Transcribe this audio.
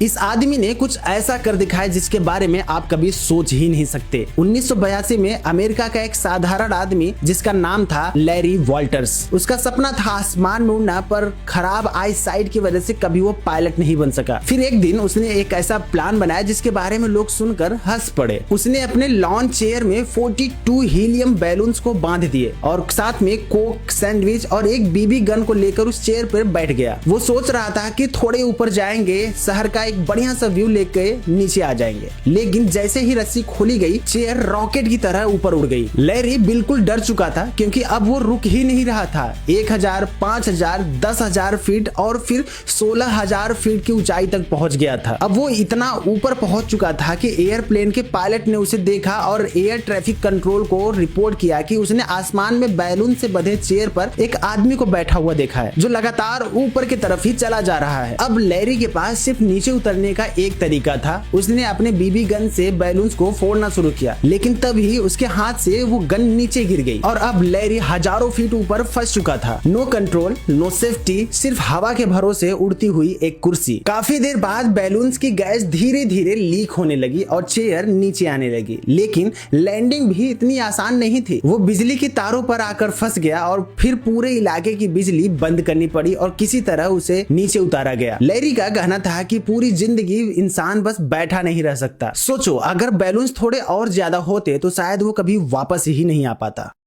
इस आदमी ने कुछ ऐसा कर दिखाया जिसके बारे में आप कभी सोच ही नहीं सकते। 1982 में अमेरिका का एक साधारण आदमी जिसका नाम था लैरी वॉल्टर्स, उसका सपना था आसमान में उड़ना, पर खराब आई साइट की वजह से कभी वो पायलट नहीं बन सका। फिर एक दिन उसने एक ऐसा प्लान बनाया जिसके बारे में लोग सुनकर हंस पड़े। उसने अपने लॉन्च चेयर में 42 हीलियम बैलून्स को बांध दिए और साथ में कोक, सैंडविच और एक बीबी गन को लेकर उस चेयर पर बैठ गया। वो सोच रहा था कि थोड़े ऊपर जाएंगे, शहर का एक बढ़िया सा व्यू लेके नीचे आ जाएंगे, लेकिन जैसे ही रस्सी खोली गई चेयर रॉकेट की तरह ऊपर उड़ गई। लैरी बिल्कुल डर चुका था क्योंकि अब वो रुक ही नहीं रहा था। 1000, 5000, 10,000 फीट और फिर 16,000 फीट की ऊंचाई तक पहुंच गया था। अब वो इतना ऊपर पहुंच चुका था कि एयरप्लेन के पायलट ने उसे देखा और एयर ट्रैफिक कंट्रोल को रिपोर्ट किया कि उसने आसमान में बैलून से बंधे चेयर पर एक आदमी को बैठा हुआ देखा है जो लगातार ऊपर की तरफ ही चला जा रहा है। अब लैरी के पास सिर्फ नीचे उतरने का एक तरीका था। उसने अपने बीबी गन से बैलून्स को फोड़ना शुरू किया, लेकिन तभी उसके हाथ से वो गन नीचे गिर गई और अब लैरी हजारों फीट ऊपर फंस चुका था। नो कंट्रोल, नो सेफ्टी, सिर्फ हवा के भरोसे उड़ती हुई एक कुर्सी। काफी देर बाद बैलून्स की गैस धीरे धीरे लीक होने लगी और चेयर नीचे आने लगी, लेकिन लैंडिंग भी इतनी आसान नहीं थी। वो बिजली की तारों पर आकर फंस गया और फिर पूरे इलाके की बिजली बंद करनी पड़ी और किसी तरह उसे नीचे उतारा गया। लैरी का कहना था कि पूरी जिंदगी इंसान बस बैठा नहीं रह सकता। सोचो, अगर बैलून्स थोड़े और ज्यादा होते तो शायद वो कभी वापस ही नहीं आ पाता।